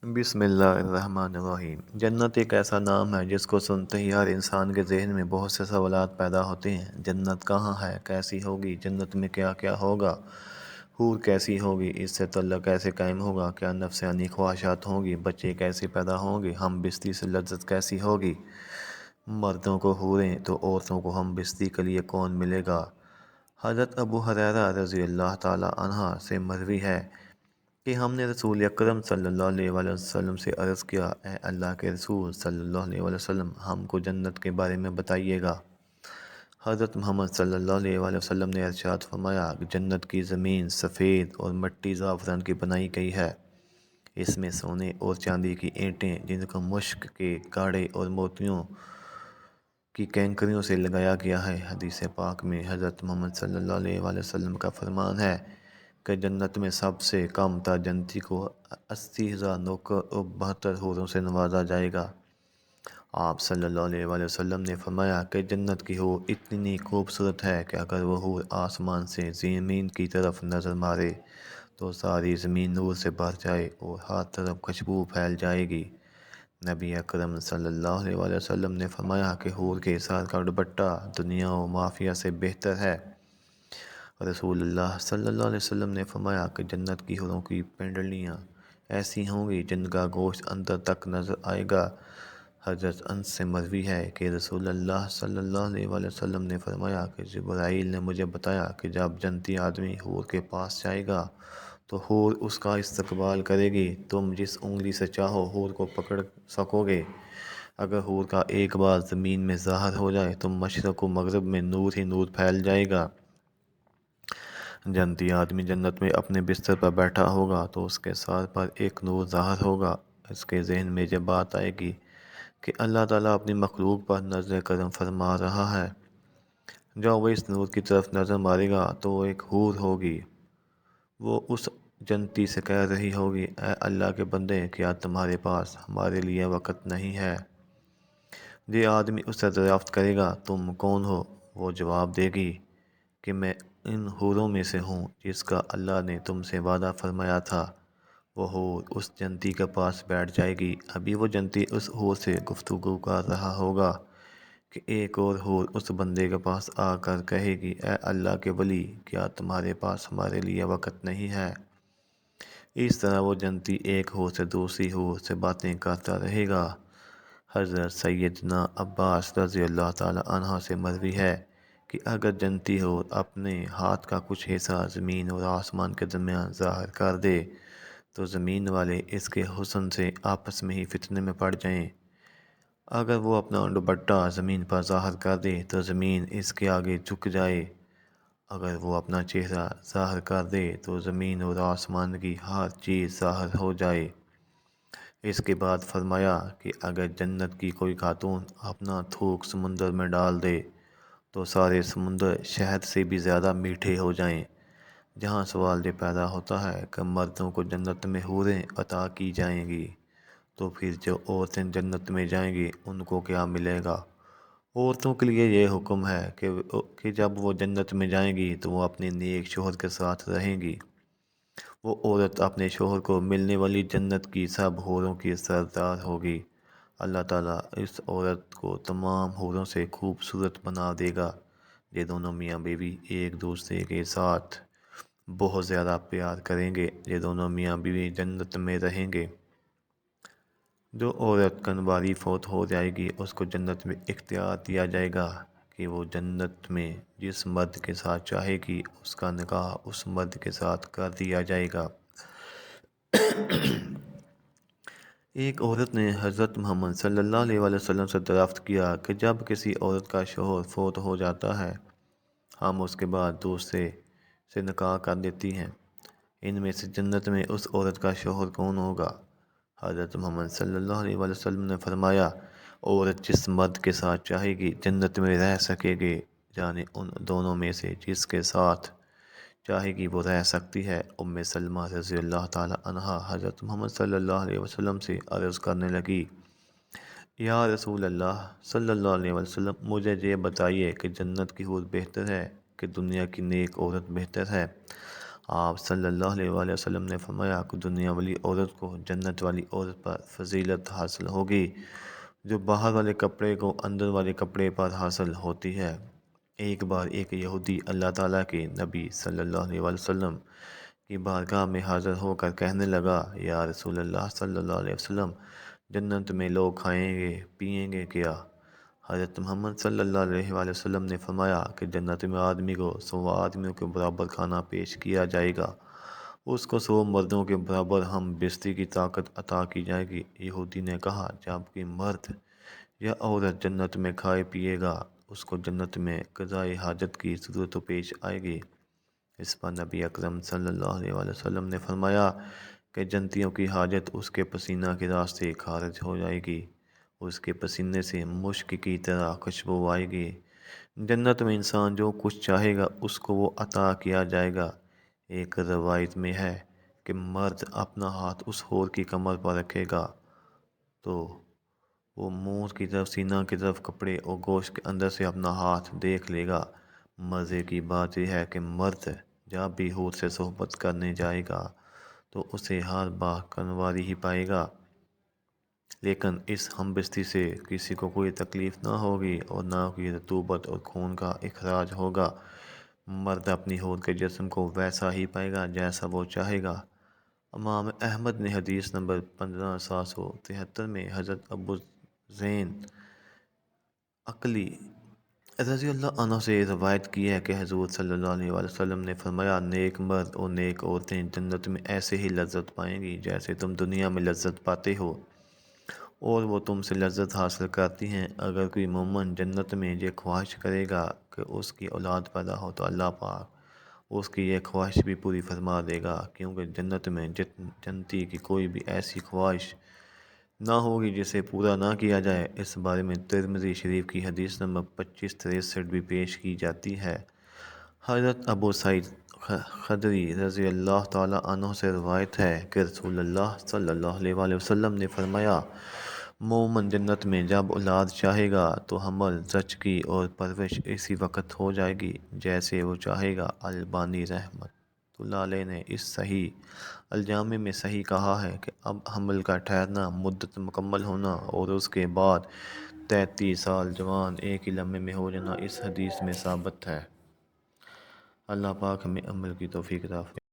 بسم اللہ الرحمن الرحیم۔ جنت ایک ایسا نام ہے جس کو سنتے ہی ہر انسان کے ذہن میں بہت سے سوالات پیدا ہوتے ہیں۔ جنت کہاں ہے، کیسی ہوگی، جنت میں کیا کیا ہوگا، حور کیسی ہوگی، اس سے تعلق کیسے قائم ہوگا، کیا نفسانی خواہشات ہوں گی، بچے کیسے پیدا ہوں گے، ہم بستی سے لذت کیسی ہوگی، مردوں کو حوریں تو عورتوں کو ہم بستی کے لیے کون ملے گا۔ حضرت ابو ہریرہ رضی اللہ تعالی عنہ سے مروی ہے کہ ہم نے رسول اکرم صلی اللہ علیہ وآلہ وسلم سے عرض کیا، اے اللہ کے رسول صلی اللہ علیہ وآلہ وسلم، ہم کو جنت کے بارے میں بتائیے گا۔ حضرت محمد صلی اللہ علیہ وآلہ وسلم نے ارشاد فرمایا کہ جنت کی زمین سفید اور مٹی زعفران کی بنائی گئی ہے۔ اس میں سونے اور چاندی کی اینٹیں جن کو مشک کے کاڑے اور موتیوں کی کینکریوں سے لگایا گیا ہے۔ حدیث پاک میں حضرت محمد صلی اللہ علیہ وآلہ وسلم کا فرمان ہے کہ جنت میں سب سے کم تر جنتی کو 80,000 نوکر اور 72 حوروں سے نوازا جائے گا۔ آپ صلی اللہ علیہ وآلہ وسلم نے فرمایا کہ جنت کی حور اتنی خوبصورت ہے کہ اگر وہ حور آسمان سے زمین کی طرف نظر مارے تو ساری زمین نور سے بھر جائے اور ہر طرف خوشبو پھیل جائے گی۔ نبی اکرم صلی اللہ علیہ وآلہ وسلم نے فرمایا کہ حور کے سر کا دوپٹہ دنیا و مافیہ سے بہتر ہے۔ رسول اللہ صلی اللہ علیہ وسلم نے فرمایا کہ جنت کی حوروں کی پنڈلیاں ایسی ہوں گی جن کا گوشت اندر تک نظر آئے گا۔ حضرت انس سے مروی ہے کہ رسول اللہ صلی اللہ علیہ وآلہ وسلم نے فرمایا کہ جبرائیل نے مجھے بتایا کہ جب جنتی آدمی حور کے پاس جائے گا تو حور اس کا استقبال کرے گی۔ تم جس انگلی سے چاہو حور کو پکڑ سکو گے۔ اگر حور کا ایک بار زمین میں ظاہر ہو جائے تو مشرق و مغرب میں نور ہی نور پھیل جائے گا۔ جنتی آدمی جنت میں اپنے بستر پر بیٹھا ہوگا تو اس کے سر پر ایک نور ظاہر ہوگا۔ اس کے ذہن میں یہ بات آئے گی کہ اللہ تعالیٰ اپنی مخلوق پر نظر کرم فرما رہا ہے۔ جب وہ اس نور کی طرف نظر مارے گا تو وہ ایک حور ہوگی۔ وہ اس جنتی سے کہہ رہی ہوگی، اے اللہ کے بندے، کیا تمہارے پاس ہمارے لیے وقت نہیں ہے؟ یہ آدمی اس سے دریافت کرے گا، تم کون ہو؟ وہ جواب دے گی کہ میں ان حوروں میں سے ہوں جس کا اللہ نے تم سے وعدہ فرمایا تھا۔ وہ حور اس جنتی کے پاس بیٹھ جائے گی۔ ابھی وہ جنتی اس حور سے گفتگو کر رہا ہوگا کہ ایک اور حور اس بندے کے پاس آ کر کہے گی، اے اللہ کے ولی، کیا تمہارے پاس ہمارے لیے وقت نہیں ہے؟ اس طرح وہ جنتی ایک حور سے دوسری حور سے باتیں کرتا رہے گا۔ حضرت سیدنا عباس رضی اللہ تعالی عنہ سے مروی ہے کہ اگر جنتی حور اپنے ہاتھ کا کچھ حصہ زمین اور آسمان کے درمیان ظاہر کر دے تو زمین والے اس کے حسن سے آپس میں ہی فتنے میں پڑ جائیں۔ اگر وہ اپنا دوپٹہ زمین پر ظاہر کر دے تو زمین اس کے آگے جھک جائے۔ اگر وہ اپنا چہرہ ظاہر کر دے تو زمین اور آسمان کی ہر چیز ظاہر ہو جائے۔ اس کے بعد فرمایا کہ اگر جنت کی کوئی خاتون اپنا تھوک سمندر میں ڈال دے تو سارے سمندر شہد سے بھی زیادہ میٹھے ہو جائیں۔ جہاں سوال یہ پیدا ہوتا ہے کہ مردوں کو جنت میں حوریں عطا کی جائیں گی تو پھر جو عورتیں جنت میں جائیں گی ان کو کیا ملے گا؟ عورتوں کے لیے یہ حکم ہے کہ جب وہ جنت میں جائیں گی تو وہ اپنے نیک شوہر کے ساتھ رہیں گی۔ وہ عورت اپنے شوہر کو ملنے والی جنت کی سب حوروں کی سردار ہوگی۔ اللہ تعالیٰ اس عورت کو تمام حوروں سے خوبصورت بنا دے گا۔ یہ دونوں میاں بیوی ایک دوسرے کے ساتھ بہت زیادہ پیار کریں گے۔ یہ دونوں میاں بیوی جنت میں رہیں گے۔ جو عورت کنواری فوت ہو جائے گی اس کو جنت میں اختیار دیا جائے گا کہ وہ جنت میں جس مرد کے ساتھ چاہے گی اس کا نکاح اس مرد کے ساتھ کر دیا جائے گا۔ ایک عورت نے حضرت محمد صلی اللہ علیہ وآلہ وسلم سے دریافت کیا کہ جب کسی عورت کا شوہر فوت ہو جاتا ہے ہم اس کے بعد دوسرے سے نکاح کر دیتی ہیں، ان میں سے جنت میں اس عورت کا شوہر کون ہوگا؟ حضرت محمد صلی اللہ علیہ وآلہ وسلم نے فرمایا، عورت جس مرد کے ساتھ چاہے گی جنت میں رہ سکے گی، یعنی ان دونوں میں سے جس کے ساتھ چاہے گی وہ رہ سکتی ہے۔ ام سلمہ رضی اللہ تعالی عنہا حضرت محمد صلی اللہ علیہ وسلم سے عرض کرنے لگی، یا رسول اللہ صلی اللہ علیہ وسلم، مجھے یہ بتائیے کہ جنت کی حور بہتر ہے کہ دنیا کی نیک عورت بہتر ہے؟ آپ صلی اللہ علیہ وآلہ وسلم نے فرمایا کہ دنیا والی عورت کو جنت والی عورت پر فضیلت حاصل ہوگی جو باہر والے کپڑے کو اندر والے کپڑے پر حاصل ہوتی ہے۔ ایک بار ایک یہودی اللہ تعالیٰ کے نبی صلی اللہ علیہ وآلہ وسلم کی بارگاہ میں حاضر ہو کر کہنے لگا، یا رسول اللہ صلی اللہ علیہ وسلم، جنت میں لوگ کھائیں گے پئیں گے کیا؟ حضرت محمد صلی اللہ علیہ وآلہ وسلم نے فرمایا کہ جنت میں آدمی کو 100 آدمیوں کے برابر کھانا پیش کیا جائے گا، اس کو 100 مردوں کے برابر ہم بستی کی طاقت عطا کی جائے گی۔ یہودی نے کہا، جب کوئی مرد یا عورت جنت میں کھائے پیے گا اس کو جنت میں قضائے حاجت کی ضرورت پیش آئے گی۔ اس پر نبی اکرم صلی اللہ علیہ وآلہ وسلم نے فرمایا کہ جنتیوں کی حاجت اس کے پسینہ کے راستے خارج ہو جائے گی، اس کے پسینے سے مشک کی طرح خوشبو آئے گی۔ جنت میں انسان جو کچھ چاہے گا اس کو وہ عطا کیا جائے گا۔ ایک روایت میں ہے کہ مرد اپنا ہاتھ اس حور کی کمر پر رکھے گا تو وہ منہ کی طرف سینہ کی طرف کپڑے اور گوشت کے اندر سے اپنا ہاتھ دیکھ لے گا۔ مزے کی بات یہ ہے کہ مرد جب بھی حور سے صحبت کرنے جائے گا تو اسے ہر بار کنواری ہی پائے گا، لیکن اس ہم بستی سے کسی کو کوئی تکلیف نہ ہوگی اور نہ کوئی رطوبت اور خون کا اخراج ہوگا۔ مرد اپنی حور کے جسم کو ویسا ہی پائے گا جیسا وہ چاہے گا۔ امام احمد نے حدیث نمبر 15773 میں حضرت ابو زین عقلی رضی اللہ عنہ سے روایت کی ہے کہ حضور صلی اللہ علیہ وآلہ وسلم نے فرمایا، نیک مرد اور نیک عورتیں جنت میں ایسے ہی لذت پائیں گی جیسے تم دنیا میں لذت پاتے ہو، اور وہ تم سے لذت حاصل کرتی ہیں۔ اگر کوئی مومن جنت میں یہ خواہش کرے گا کہ اس کی اولاد پیدا ہو تو اللہ پاک اس کی یہ خواہش بھی پوری فرما دے گا، کیونکہ جنت میں جنتی کی کوئی بھی ایسی خواہش نہ ہوگی جسے پورا نہ کیا جائے۔ اس بارے میں ترمذی شریف کی حدیث نمبر 2563 بھی پیش کی جاتی ہے۔ حضرت ابو سعید خدری رضی اللہ تعالیٰ عنہ سے روایت ہے کہ رسول اللہ صلی اللہ علیہ وآلہ وسلم نے فرمایا، مومن جنت میں جب اولاد چاہے گا تو حمل زچگی اور پرورش اسی وقت ہو جائے گی جیسے وہ چاہے گا۔ البانی رحمۃ اللہ علیہ نے اس صحیح الجامع میں صحیح کہا ہے کہ اب حمل کا ٹھہرنا، مدت مکمل ہونا اور اس کے بعد 33 سال جوان ایک ہی لمحے میں ہو جانا اس حدیث میں ثابت ہے۔ اللہ پاک ہمیں عمل کی توفیق عطا فرمائے۔